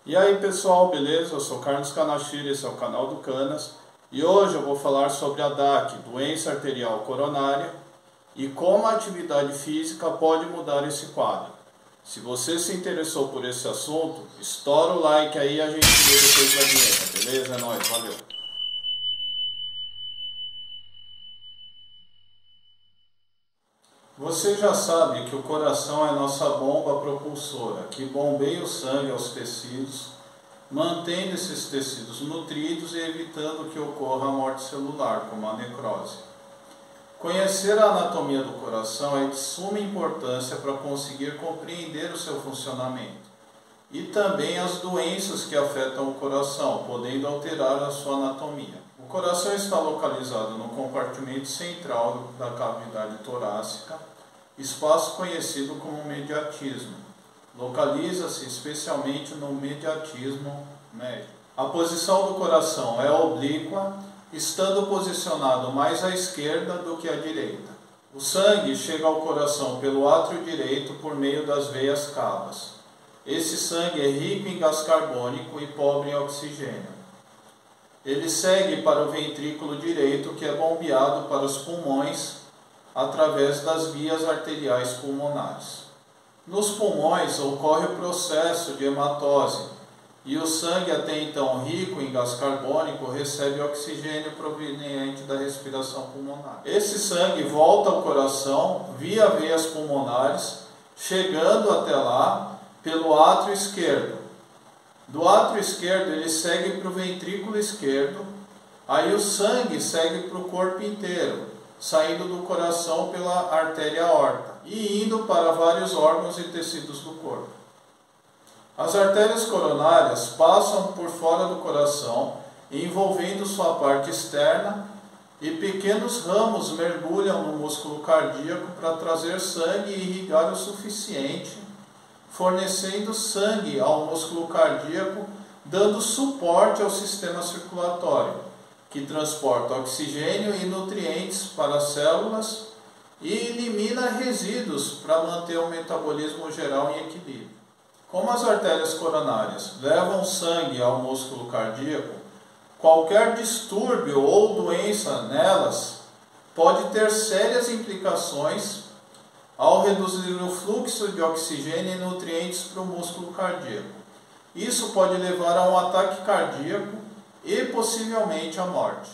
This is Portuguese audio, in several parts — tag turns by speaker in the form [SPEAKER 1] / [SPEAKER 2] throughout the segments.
[SPEAKER 1] E aí pessoal, beleza? Eu sou Carlos Kanashiro, esse é o canal do Canas e hoje eu vou falar sobre a DAC, doença arterial coronária, e como a atividade física pode mudar esse quadro. Se você se interessou por esse assunto, estoura o like aí e a gente vê depois da vinheta, beleza? É nóis, valeu! Você já sabe que o coração é a nossa bomba propulsora, que bombeia o sangue aos tecidos, mantendo esses tecidos nutridos e evitando que ocorra a morte celular, como a necrose. Conhecer a anatomia do coração é de suma importância para conseguir compreender o seu funcionamento e também as doenças que afetam o coração, podendo alterar a sua anatomia. O coração está localizado no compartimento central da cavidade torácica, espaço conhecido como mediastinho. Localiza-se especialmente no mediastinho médio. A posição do coração é oblíqua, estando posicionado mais à esquerda do que à direita. O sangue chega ao coração pelo átrio direito por meio das veias cavas. Esse sangue é rico em gás carbônico e pobre em oxigênio. Ele segue para o ventrículo direito, que é bombeado para os pulmões através das vias arteriais pulmonares. Nos pulmões ocorre o processo de hematose e o sangue, até então rico em gás carbônico, recebe oxigênio proveniente da respiração pulmonar. Esse sangue volta ao coração via veias pulmonares, chegando até lá pelo átrio esquerdo. Do átrio esquerdo ele segue para o ventrículo esquerdo, aí o sangue segue para o corpo inteiro, saindo do coração pela artéria aorta e indo para vários órgãos e tecidos do corpo. As artérias coronárias passam por fora do coração, envolvendo sua parte externa, e pequenos ramos mergulham no músculo cardíaco para trazer sangue e irrigar o suficiente, fornecendo sangue ao músculo cardíaco, dando suporte ao sistema circulatório, que transporta oxigênio e nutrientes para as células e elimina resíduos para manter o metabolismo geral em equilíbrio. Como as artérias coronárias levam sangue ao músculo cardíaco, qualquer distúrbio ou doença nelas pode ter sérias implicações ao reduzir o fluxo de oxigênio e nutrientes para o músculo cardíaco. Isso pode levar a um ataque cardíaco e possivelmente à morte.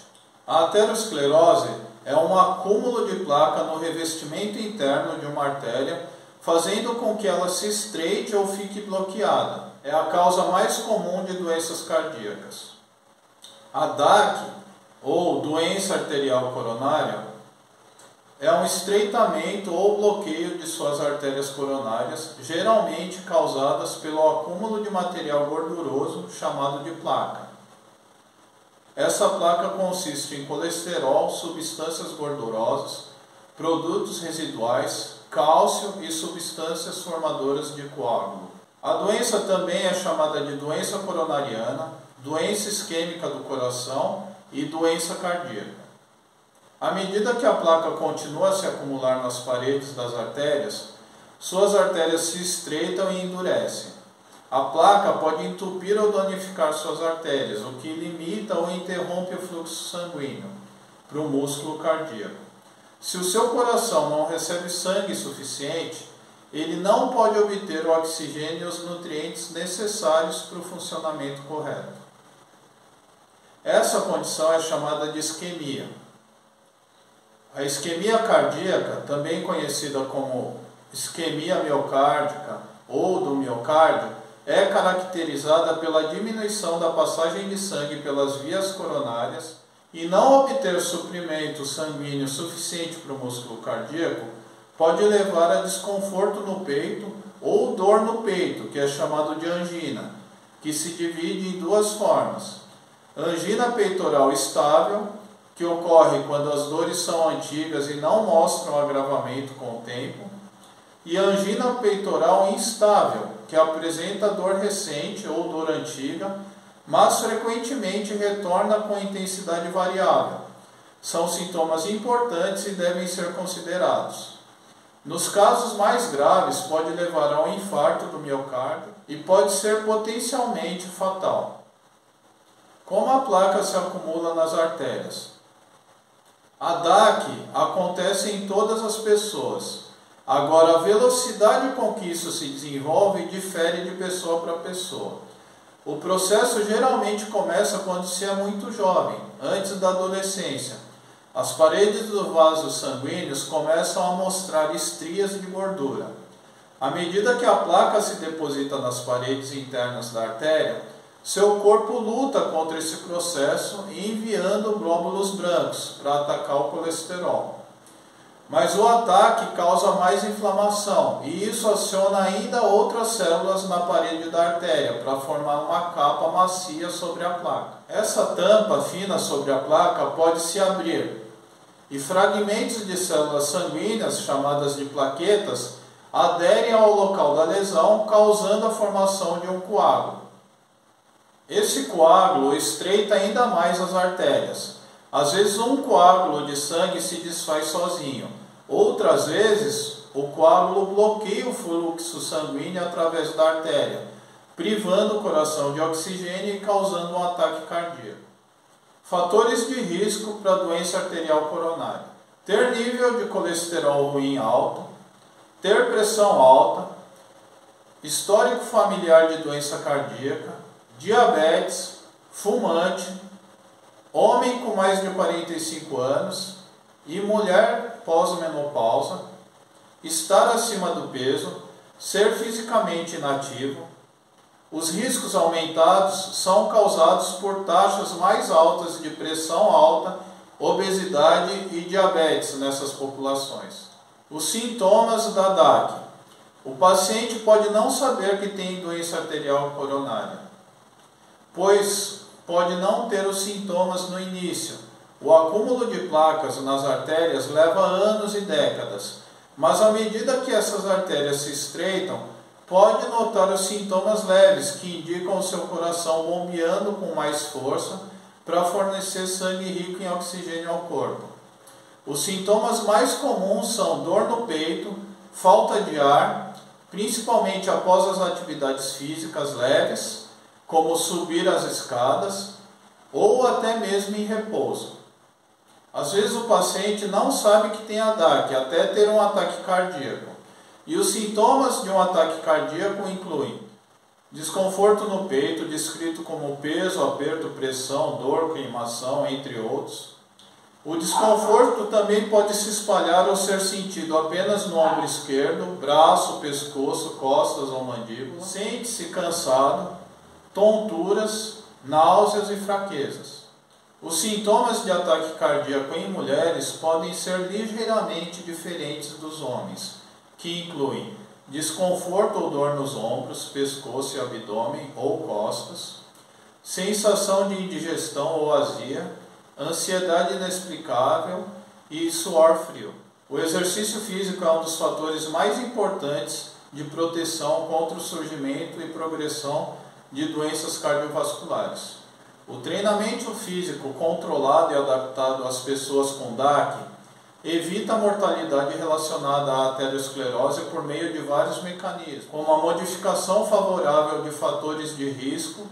[SPEAKER 1] A aterosclerose é um acúmulo de placa no revestimento interno de uma artéria, fazendo com que ela se estreite ou fique bloqueada. É a causa mais comum de doenças cardíacas. A DAC, ou doença arterial coronária, é um estreitamento ou bloqueio de suas artérias coronárias, geralmente causadas pelo acúmulo de material gorduroso chamado de placa. Essa placa consiste em colesterol, substâncias gordurosas, produtos residuais, cálcio e substâncias formadoras de coágulo. A doença também é chamada de doença coronariana, doença isquêmica do coração e doença cardíaca. À medida que a placa continua a se acumular nas paredes das artérias, suas artérias se estreitam e endurecem. A placa pode entupir ou danificar suas artérias, o que limita ou interrompe o fluxo sanguíneo para o músculo cardíaco. Se o seu coração não recebe sangue suficiente, ele não pode obter o oxigênio e os nutrientes necessários para o funcionamento correto. Essa condição é chamada de isquemia. A isquemia cardíaca, também conhecida como isquemia miocárdica ou do miocárdio, é caracterizada pela diminuição da passagem de sangue pelas vias coronárias e não obter suprimento sanguíneo suficiente para o músculo cardíaco pode levar a desconforto no peito ou dor no peito, que é chamado de angina, que se divide em duas formas. Angina peitoral estável, que ocorre quando as dores são antigas e não mostram agravamento com o tempo, e angina peitoral instável, que apresenta dor recente ou dor antiga, mas frequentemente retorna com intensidade variável. São sintomas importantes e devem ser considerados. Nos casos mais graves, pode levar ao infarto do miocárdio e pode ser potencialmente fatal. Como a placa se acumula nas artérias? A DAC acontece em todas as pessoas. Agora, a velocidade com que isso se desenvolve difere de pessoa para pessoa. O processo geralmente começa quando se é muito jovem, antes da adolescência. As paredes dos vasos sanguíneos começam a mostrar estrias de gordura. À medida que a placa se deposita nas paredes internas da artéria, seu corpo luta contra esse processo, enviando glóbulos brancos para atacar o colesterol. Mas o ataque causa mais inflamação e isso aciona ainda outras células na parede da artéria para formar uma capa macia sobre a placa. Essa tampa fina sobre a placa pode se abrir e fragmentos de células sanguíneas, chamadas de plaquetas, aderem ao local da lesão, causando a formação de um coágulo. Esse coágulo estreita ainda mais as artérias. Às vezes um coágulo de sangue se desfaz sozinho. Outras vezes o coágulo bloqueia o fluxo sanguíneo através da artéria, privando o coração de oxigênio e causando um ataque cardíaco. Fatores de risco para a doença arterial coronária: ter nível de colesterol ruim alto, ter pressão alta, histórico familiar de doença cardíaca, diabetes, fumante, homem com mais de 45 anos e mulher pós-menopausa, estar acima do peso, ser fisicamente inativo. Os riscos aumentados são causados por taxas mais altas de pressão alta, obesidade e diabetes nessas populações. Os sintomas da DAC: o paciente pode não saber que tem doença arterial coronária, pois pode não ter os sintomas no início. O acúmulo de placas nas artérias leva anos e décadas, mas à medida que essas artérias se estreitam, pode notar os sintomas leves que indicam o seu coração bombeando com mais força para fornecer sangue rico em oxigênio ao corpo. Os sintomas mais comuns são dor no peito, falta de ar, principalmente após as atividades físicas leves, como subir as escadas, ou até mesmo em repouso. Às vezes o paciente não sabe que tem a DAC, até ter um ataque cardíaco. E os sintomas de um ataque cardíaco incluem desconforto no peito, descrito como peso, aperto, pressão, dor, queimação, entre outros. O desconforto também pode se espalhar ou ser sentido apenas no ombro esquerdo, braço, pescoço, costas ou mandíbula. Sente-se cansado, tonturas, náuseas e fraquezas. Os sintomas de ataque cardíaco em mulheres podem ser ligeiramente diferentes dos homens, que incluem desconforto ou dor nos ombros, pescoço e abdômen ou costas, sensação de indigestão ou azia, ansiedade inexplicável e suor frio. O exercício físico é um dos fatores mais importantes de proteção contra o surgimento e progressão de doenças cardiovasculares. O treinamento físico controlado e adaptado às pessoas com DAC evita a mortalidade relacionada à aterosclerose por meio de vários mecanismos, como a modificação favorável de fatores de risco,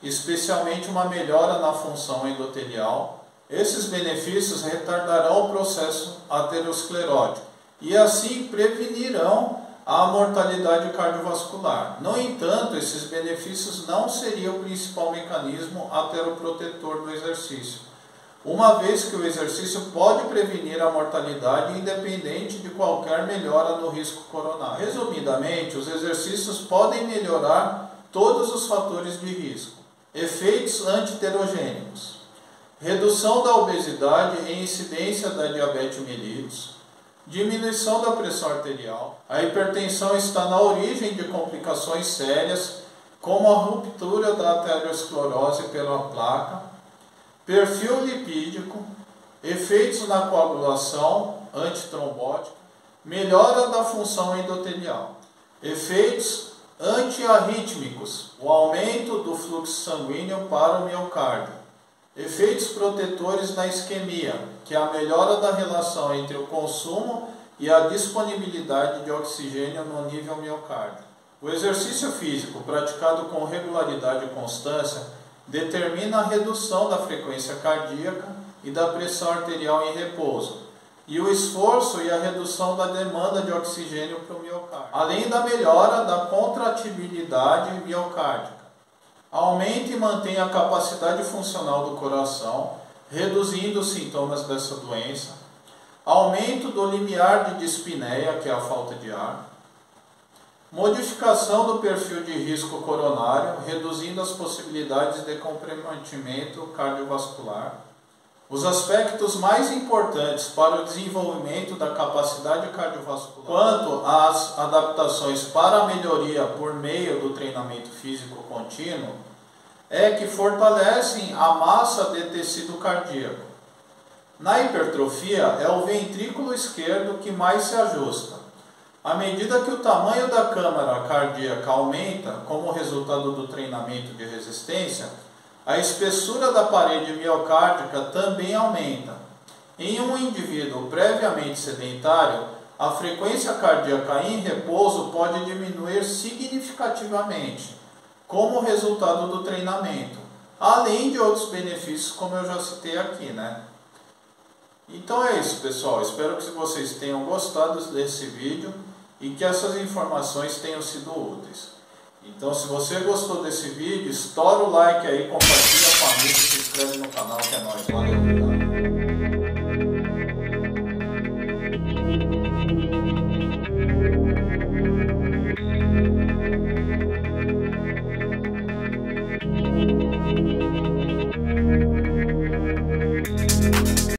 [SPEAKER 1] especialmente uma melhora na função endotelial. Esses benefícios retardarão o processo aterosclerótico e assim prevenirão a mortalidade cardiovascular. No entanto, esses benefícios não seriam o principal mecanismo ateroprotetor do exercício, uma vez que o exercício pode prevenir a mortalidade independente de qualquer melhora no risco coronário. Resumidamente, os exercícios podem melhorar todos os fatores de risco. Efeitos antiterogênicos: redução da obesidade e incidência da diabetes mellitus, diminuição da pressão arterial. A hipertensão está na origem de complicações sérias, como a ruptura da aterosclerose pela placa, perfil lipídico, efeitos na coagulação antitrombótica, melhora da função endotelial, efeitos antiarrítmicos, o aumento do fluxo sanguíneo para o miocárdio, efeitos protetores na isquemia, que é a melhora da relação entre o consumo e a disponibilidade de oxigênio no nível miocárdio. O exercício físico praticado com regularidade e constância determina a redução da frequência cardíaca e da pressão arterial em repouso, e o esforço e a redução da demanda de oxigênio para o miocárdio, além da melhora da contratibilidade miocárdica. Aumenta e mantém a capacidade funcional do coração, reduzindo os sintomas dessa doença. Aumento do limiar de dispneia, que é a falta de ar. Modificação do perfil de risco coronário, reduzindo as possibilidades de comprometimento cardiovascular. Os aspectos mais importantes para o desenvolvimento da capacidade cardiovascular, quanto às adaptações para a melhoria por meio do treinamento físico contínuo, é que fortalecem a massa de tecido cardíaco. Na hipertrofia, é o ventrículo esquerdo que mais se ajusta. À medida que o tamanho da câmara cardíaca aumenta, como resultado do treinamento de resistência, a espessura da parede miocárdica também aumenta. Em um indivíduo previamente sedentário, a frequência cardíaca em repouso pode diminuir significativamente, como resultado do treinamento, além de outros benefícios, como eu já citei aqui, né? Então é isso, pessoal. Espero que vocês tenham gostado desse vídeo e que essas informações tenham sido úteis. Então, se você gostou desse vídeo, estoura o like aí, compartilha com a família, se inscreve no canal, que é nóis. Valeu, obrigado.